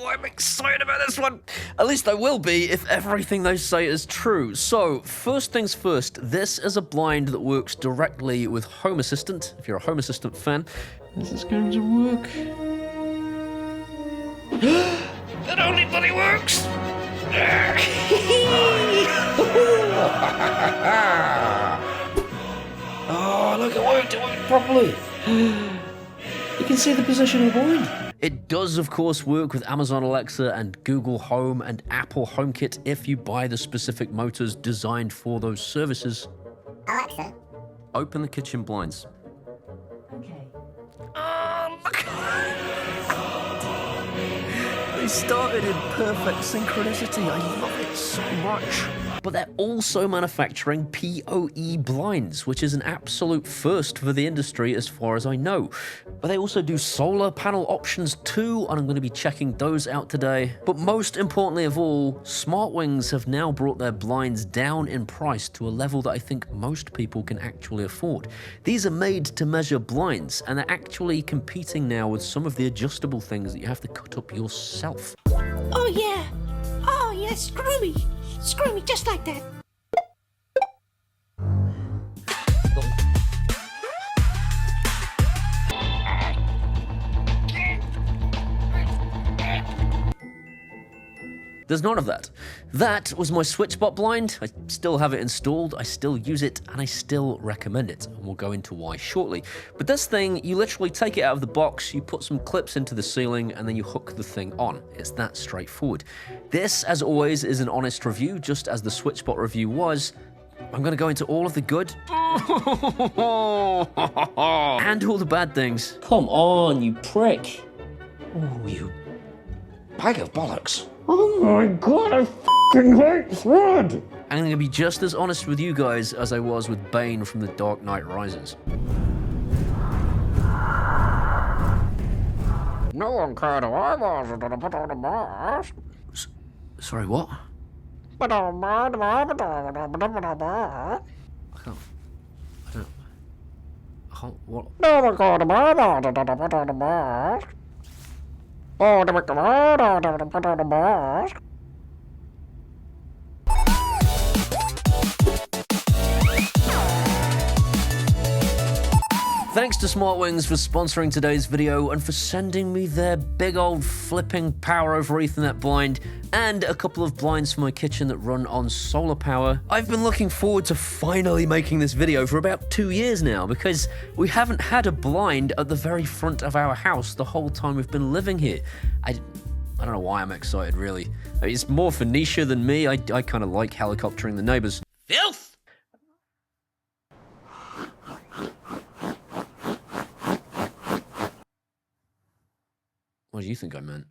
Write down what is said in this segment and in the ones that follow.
I'm excited about this one. At least I will be if everything they say is true. So, first things first, this is a blind that works directly with Home Assistant. If you're a Home Assistant fan, this is going to work. It only bloody works! Oh, look, it worked properly. You can see the position of the blind. It does, of course, work with Amazon Alexa and Google Home and Apple HomeKit if you buy the specific motors designed for those services. Alexa, open the kitchen blinds. okay. Oh, look. They started in perfect synchronicity. I love it so much. But they're also manufacturing PoE blinds, which is an absolute first for the industry as far as I know. But they also do solar panel options too, and I'm going to be checking those out today. But most importantly of all, Smartwings have now brought their blinds down in price to a level that I think most people can actually afford. These are made to measure blinds, and they're actually competing now with some of the adjustable things that you have to cut up yourself. Oh yeah, screw me just like that. There's none of that. That was my SwitchBot blind. I still have it installed, I still use it, and I still recommend it, and we'll go into why shortly. But this thing, you literally take it out of the box, you put some clips into the ceiling, and then you hook the thing on. It's that straightforward. This, as always, is an honest review, just as the SwitchBot review was. I'm going to go into all of the good and all the bad things. Come on, you prick. Oh, you bag of bollocks. Oh my god, I f***ing hate Thread! I'm going to be just as honest with you guys as I was with Bane from The Dark Knight Rises. No one cared who I was until I put on a mask. Sorry, what? I don't... what? No one cared who I was until I put on a mask. Oh, to make the world out of put on a mask. Thanks to Smartwings for sponsoring today's video and for sending me their big old flipping power over Ethernet blind and a couple of blinds for my kitchen that run on solar power. I've been looking forward to finally making this video for about 2 years now because we haven't had a blind at the very front of our house the whole time we've been living here. I don't know why I'm excited, really. I mean, it's more for Nisha than me. I kind of like helicoptering the neighbors. Filth! What do you think I meant?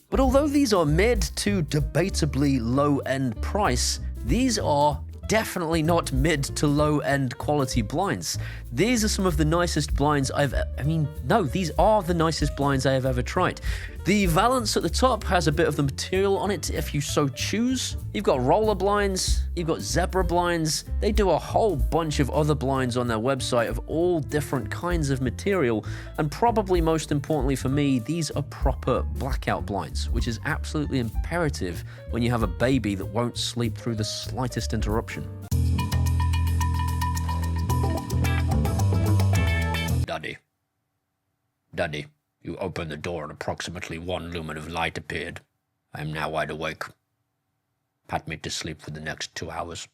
But although these are mid to debatably low-end price, these are definitely not mid to low-end quality blinds. These are some of the nicest blinds these are the nicest blinds I have ever tried. The valance at the top has a bit of the material on it if you so choose. You've got roller blinds, you've got zebra blinds. They do a whole bunch of other blinds on their website of all different kinds of material. And probably most importantly for me, these are proper blackout blinds, which is absolutely imperative when you have a baby that won't sleep through the slightest interruption. Daddy, you opened the door and approximately 1 lumen of light appeared. I am now wide awake. Pat me to sleep for the next 2 hours.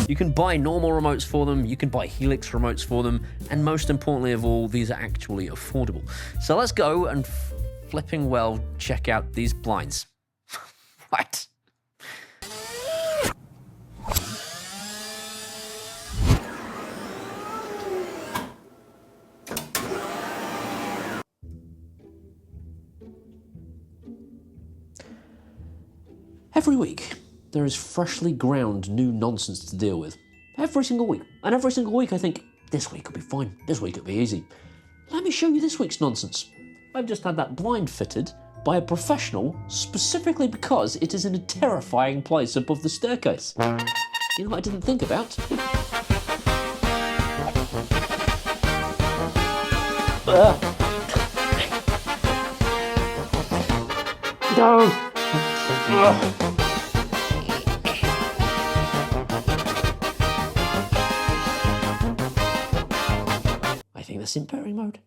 You can buy normal remotes for them, you can buy Helix remotes for them, and most importantly of all, these are actually affordable. So let's go and flipping well check out these blinds. Right. Every week, there is freshly ground new nonsense to deal with. Every single week. And every single week I think, this week will be fine, this week will be easy. Let me show you this week's nonsense. I've just had that blind fitted by a professional specifically because it is in a terrifying place above the staircase. You know what I didn't think about? go. I think that's in pairing mode.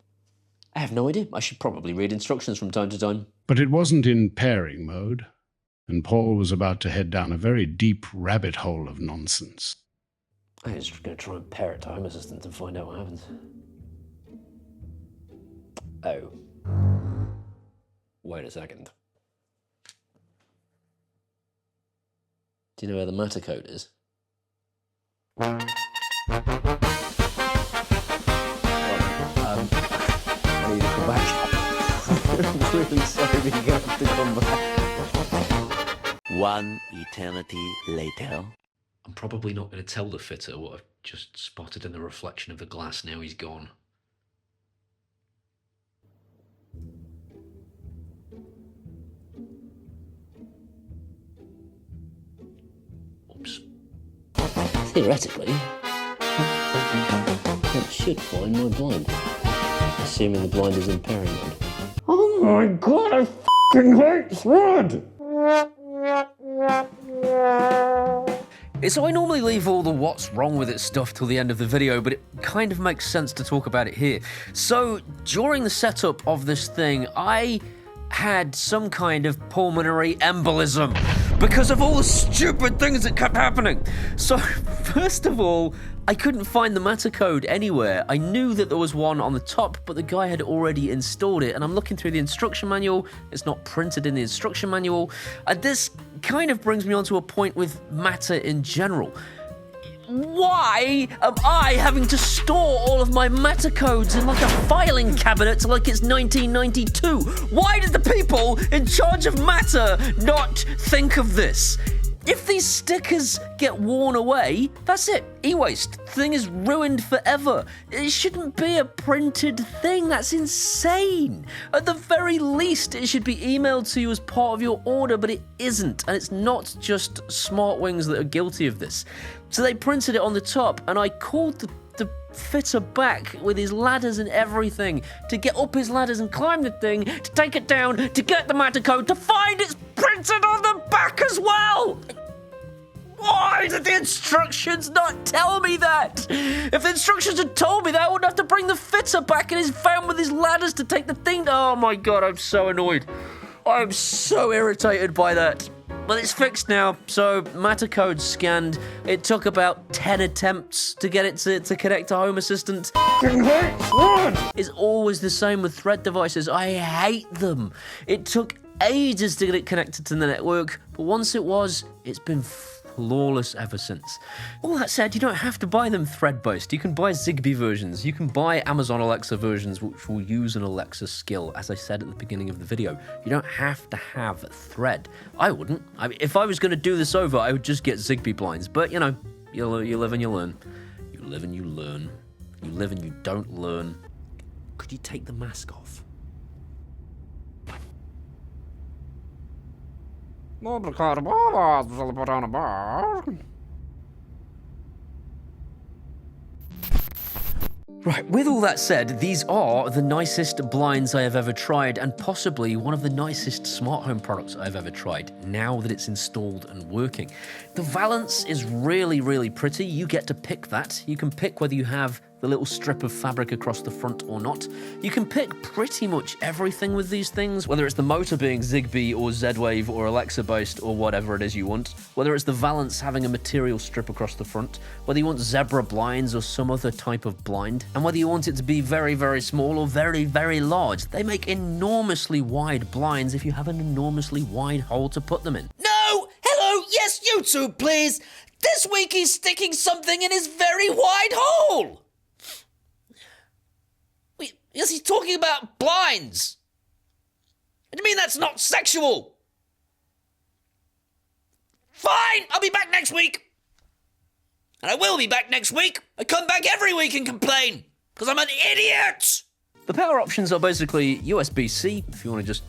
I have no idea. I should probably read instructions from time to time. But it wasn't in pairing mode, and Paul was about to head down a very deep rabbit hole of nonsense. I'm just going to try and pair it to Home Assistant and find out what happens. Oh. Wait a second. Do you know where the matter code is? I need to come back. I'm really sorry, but you're going to have to come back. One eternity later. I'm probably not going to tell the fitter what I've just spotted in the reflection of the glass now he's gone. Oops. Theoretically, that should find my blind. Assuming the blind is in pairing mode. Oh my god, I f***ing hate thread! So I normally leave all the what's wrong with it stuff till the end of the video, but it kind of makes sense to talk about it here. So during the setup of this thing, I had some kind of pulmonary embolism because of all the stupid things that kept happening. So first of all, I couldn't find the matter code anywhere. I knew that there was one on the top, but the guy had already installed it, and I'm looking through the instruction manual. It's not printed in the instruction manual. And this kind of brings me on to a point with matter in general. Why am I having to store all of my matter codes in like a filing cabinet like it's 1992? Why did the people in charge of matter not think of this? If these stickers get worn away, that's it. E-waste. The thing is ruined forever. It shouldn't be a printed thing. That's insane. At the very least, it should be emailed to you as part of your order, but it isn't. And it's not just Smartwings that are guilty of this. So they printed it on the top, and I called the fitter back with his ladders and everything to get up his ladders and climb the thing, to take it down, to get the matter code, to find it's printed on the back as well. Why did the instructions not tell me that? If the instructions had told me that, I wouldn't have to bring the fitter back in his van with his ladders to take the thing. Oh my god, I'm so annoyed. I'm so irritated by that. But it's fixed now, so matter code scanned. It took about 10 attempts to get it to connect to Home Assistant. It's always the same with Thread devices. I hate them. It took ages to get it connected to the network, but once it was, it's been flawless ever since. All that said, you don't have to buy them thread-based. You can buy Zigbee versions. You can buy Amazon Alexa versions which will use an Alexa skill, as I said at the beginning of the video. You don't have to have thread. I wouldn't. I mean, if I was going to do this over, I would just get Zigbee blinds. But, you know, you live and you learn. You live and you learn. You live and you don't learn. Could you take the mask off? Right, with all that said, these are the nicest blinds I have ever tried, and possibly one of the nicest smart home products I've ever tried, now that it's installed and working. The valance is really, really pretty. You get to pick that. You can pick whether you have the little strip of fabric across the front or not. You can pick pretty much everything with these things, whether it's the motor being Zigbee or Z-Wave or Alexa based or whatever it is you want, whether it's the valance having a material strip across the front, whether you want zebra blinds or some other type of blind, and whether you want it to be very, very small or very, very large. They make enormously wide blinds if you have an enormously wide hole to put them in. No! Hello! Yes, YouTube, please! This week he's sticking something in his very wide hole! Yes, he's talking about blinds. What do you mean that's not sexual? Fine, I'll be back next week. And I will be back next week. I come back every week and complain, because I'm an idiot. The power options are basically USB-C, if you want to just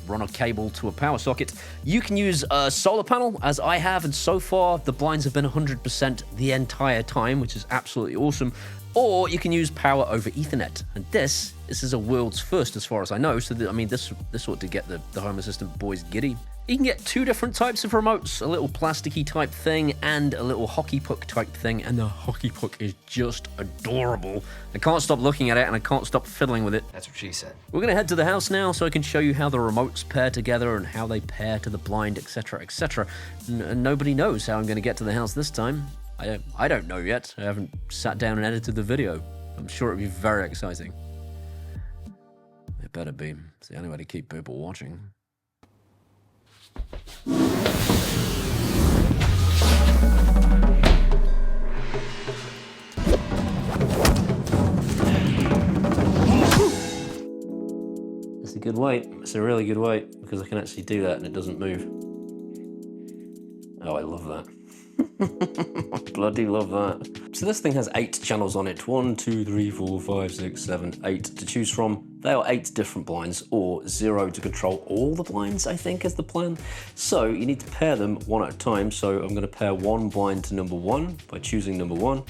run a cable to a power socket. You can use a solar panel, as I have, and so far the blinds have been 100% the entire time, which is absolutely awesome. or you can use power over Ethernet. And this is a world's first as far as I know, so that, I mean, this ought to get the Home Assistant boys giddy. You can get two different types of remotes, a little plasticky type thing and a little hockey puck type thing, and the hockey puck is just adorable. I can't stop looking at it and I can't stop fiddling with it. That's what she said. We're going to head to the house now so I can show you how the remotes pair together and how they pair to the blind, etc, etc. And nobody knows how I'm going to get to the house this time. I don't know yet. I haven't sat down and edited the video. I'm sure it'll be very exciting. It better be. It's the only way to keep people watching. It's a good weight. It's a really good weight because I can actually do that and it doesn't move. Oh, I love that. Bloody love that. So this thing has 8 channels on it. 1, 2, 3, 4, 5, 6, 7, 8 to choose from. They are 8 different blinds, or 0 to control all the blinds, I think is the plan. So you need to pair them one at a time. So I'm going to pair one blind to number 1 by choosing number 1.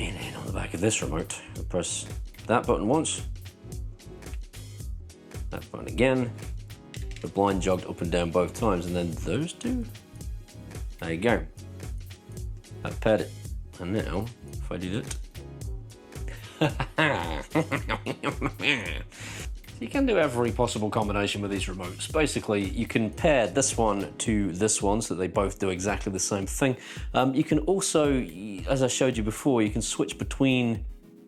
And then on the back of this remote, I'll press that button once. That button again. The blind jogged up and down both times, and then those two. There you go. I've paired it. And now, if I do that. You can do every possible combination with these remotes. Basically, you can pair this one to this one so that they both do exactly the same thing. You can also, as I showed you before, you can switch between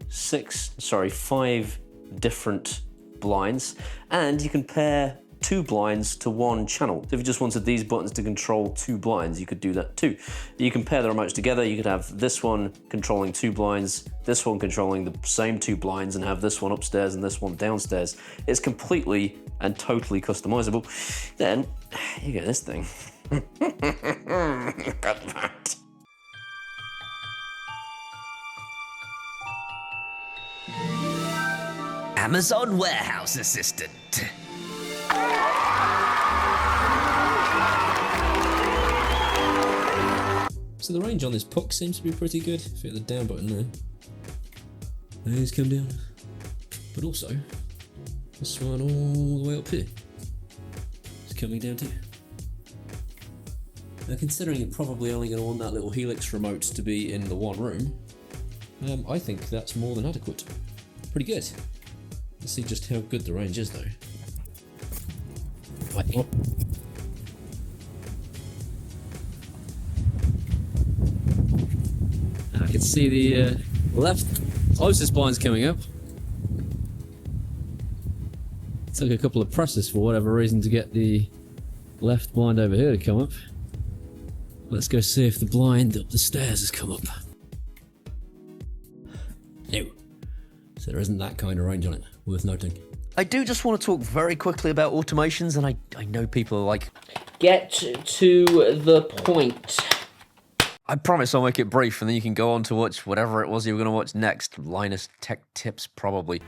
5 different blinds, and you can pair 2 blinds to 1 channel. So if you just wanted these buttons to control 2 blinds, you could do that too. You can pair the remotes together. You could have this one controlling 2 blinds, this one controlling the same 2 blinds, and have this one upstairs and this one downstairs. It's completely and totally customizable. Then you get this thing. Look at that. Amazon Warehouse Assistant. So the range on this puck seems to be pretty good. If you hit the down button there, these come down. But also, this one all the way up here is coming down too. Now, considering you're probably only going to want that little Helix remote to be in the one room, I think that's more than adequate. Pretty good. Let's see just how good the range is though. I can see the left closest blinds coming up. It took a couple of presses for whatever reason to get the left blind over here to come up. Let's go see if the blind up the stairs has come up. No. So there isn't that kind of range on it, worth noting. I do just want to talk very quickly about automations, and I know people are like, get to the point. I promise I'll make it brief, and then you can go on to watch whatever it was you were going to watch next. Linus Tech Tips, probably.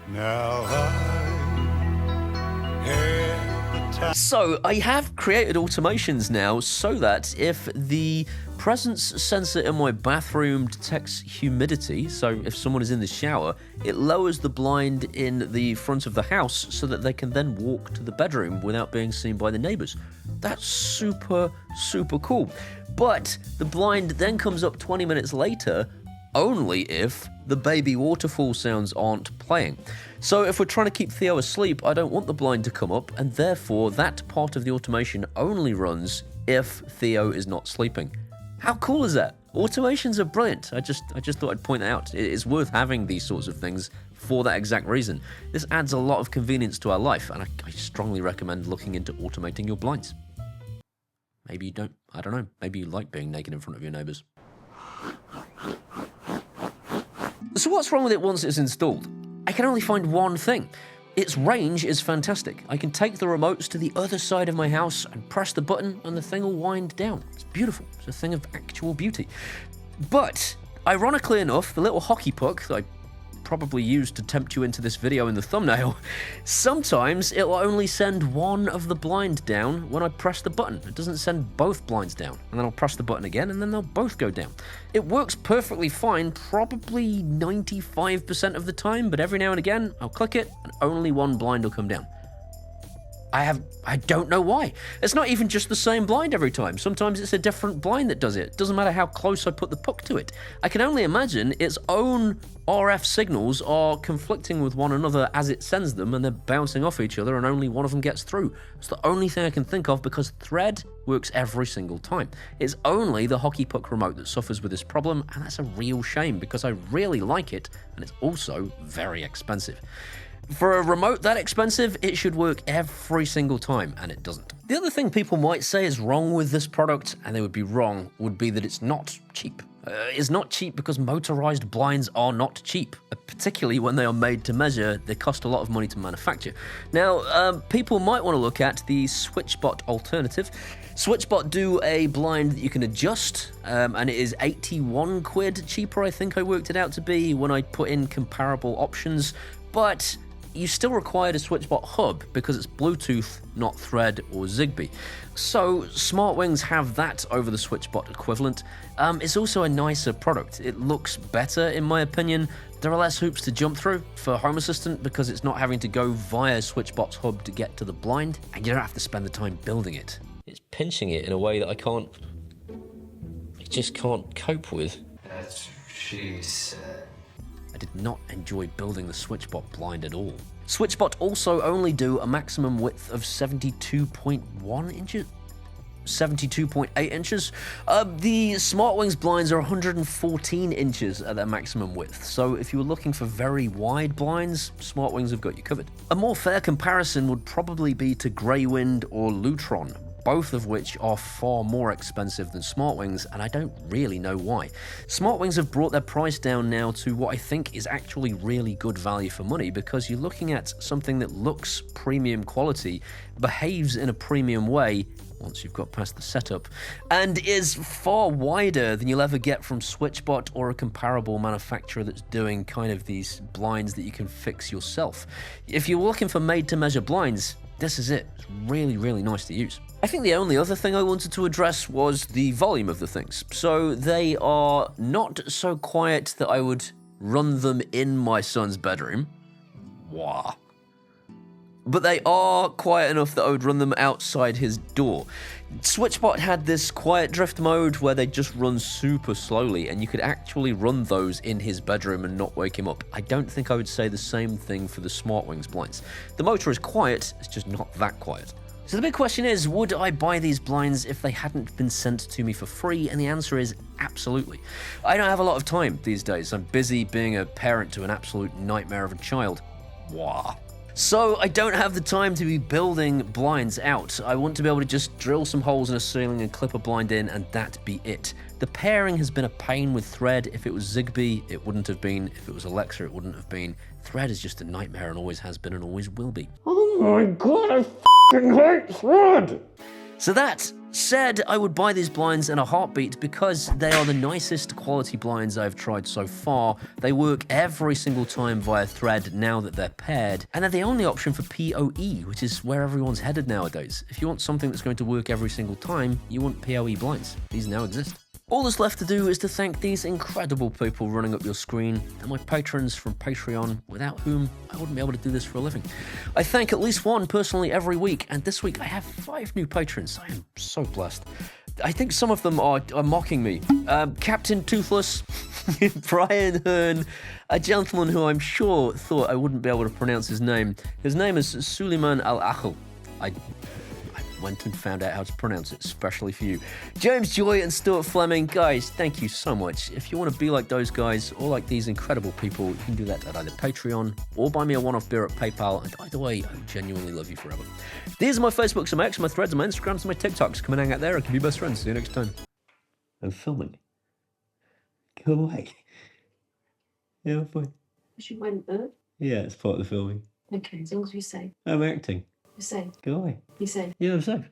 So, I have created automations now so that if the presence sensor in my bathroom detects humidity, so if someone is in the shower, it lowers the blind in the front of the house so that they can then walk to the bedroom without being seen by the neighbors. That's super, super cool. But the blind then comes up 20 minutes later only if the baby waterfall sounds aren't playing. So if we're trying to keep Theo asleep, I don't want the blind to come up, and therefore that part of the automation only runs if Theo is not sleeping. How cool is that? Automations are brilliant. I just thought I'd point that out. It is worth having these sorts of things for that exact reason. This adds a lot of convenience to our life, and I strongly recommend looking into automating your blinds. Maybe you don't. I don't know. Maybe you like being naked in front of your neighbors. So what's wrong with it once it's installed? I can only find one thing. Its range is fantastic. I can take the remotes to the other side of my house and press the button and the thing will wind down. It's beautiful. It's a thing of actual beauty. But, ironically enough, the little hockey puck that I probably used to tempt you into this video in the thumbnail, sometimes it'll only send one of the blind down when I press the button. It doesn't send both blinds down, and then I'll press the button again, and then they'll both go down. It works perfectly fine, probably 95% of the time, but every now and again, I'll click it, and only one blind will come down. I don't know why. It's not even just the same blind every time. Sometimes it's a different blind that does it. Doesn't matter how close I put the puck to it. I can only imagine its own RF signals are conflicting with one another as it sends them, and they're bouncing off each other, and only one of them gets through. It's the only thing I can think of, because Thread works every single time. It's only the hockey puck remote that suffers with this problem, and that's a real shame, because I really like it, and it's also very expensive. For a remote that expensive, it should work every single time, and it doesn't. The other thing people might say is wrong with this product, and they would be wrong, would be that it's not cheap. It's not cheap because motorized blinds are not cheap, particularly when they are made to measure. They cost a lot of money to manufacture. Now, people might want to look at the SwitchBot alternative. SwitchBot do a blind that you can adjust, and it is 81 quid cheaper, I think I worked it out to be, when I put in comparable options, but you still required a SwitchBot hub because it's Bluetooth, not Thread or Zigbee. So Smartwings have that over the SwitchBot equivalent. It's also a nicer product. It looks better, in my opinion. There are less hoops to jump through for Home Assistant because it's not having to go via SwitchBot's hub to get to the blind, and you don't have to spend the time building it. It's pinching it in a way that I just can't cope with. That's what she said. I did not enjoy building the SwitchBot blind at all. SwitchBot also only do a maximum width of 72.1 inches? 72.8 inches. The Smartwings blinds are 114 inches at their maximum width, so if you were looking for very wide blinds, Smartwings have got you covered. A more fair comparison would probably be to Greywind or Lutron, both of which are far more expensive than Smartwings, and I don't really know why. Smartwings have brought their price down now to what I think is actually really good value for money, because you're looking at something that looks premium quality, behaves in a premium way once you've got past the setup, and is far wider than you'll ever get from SwitchBot or a comparable manufacturer that's doing kind of these blinds that you can fix yourself. If you're looking for made-to-measure blinds, this is it. It's really, really nice to use. I think the only other thing I wanted to address was the volume of the things. So they are not so quiet that I would run them in my son's bedroom. Wah. But they are quiet enough that I would run them outside his door. SwitchBot had this quiet drift mode where they just run super slowly, and you could actually run those in his bedroom and not wake him up. I don't think I would say the same thing for the Smartwings blinds. The motor is quiet, it's just not that quiet. So the big question is, would I buy these blinds if they hadn't been sent to me for free? And the answer is absolutely. I don't have a lot of time these days. I'm busy being a parent to an absolute nightmare of a child. Wah. So I don't have the time to be building blinds out. I want to be able to just drill some holes in a ceiling and clip a blind in, and that be it. The pairing has been a pain with Thread. If it was Zigbee, it wouldn't have been. If it was Alexa, it wouldn't have been. Thread is just a nightmare and always has been and always will be. Oh my god, I f***ing hate Thread! So that said, I would buy these blinds in a heartbeat because they are the nicest quality blinds I've tried so far. They work every single time via Thread now that they're paired, and they're the only option for PoE, which is where everyone's headed nowadays. If you want something that's going to work every single time, you want PoE blinds. These now exist. All that's left to do is to thank these incredible people running up your screen and my patrons from Patreon, without whom I wouldn't be able to do this for a living. I thank at least one personally every week, and this week I have 5 new patrons. I am so blessed. I think some of them are mocking me. Captain Toothless, Brian Hearn, a gentleman who I'm sure thought I wouldn't be able to pronounce his name. His name is Suleiman Al-Akhel. I went and found out how to pronounce it, especially for you. James Joy and Stuart Fleming, guys, thank you so much. If you want to be like those guys or like these incredible people, you can do that at either Patreon or buy me a one-off beer at PayPal, and either way, I genuinely love you forever. These are my Facebooks and my X, my Threads, and my Instagrams, and my TikToks. Come and hang out there, I can be best friends. See you next time. I'm filming. Go away. Yeah, fine. Was you wearing bird? Yeah, it's part of the filming. Okay, as long as you're safe. I'm acting. You're safe. Go away. You're safe. Yeah, I'm safe.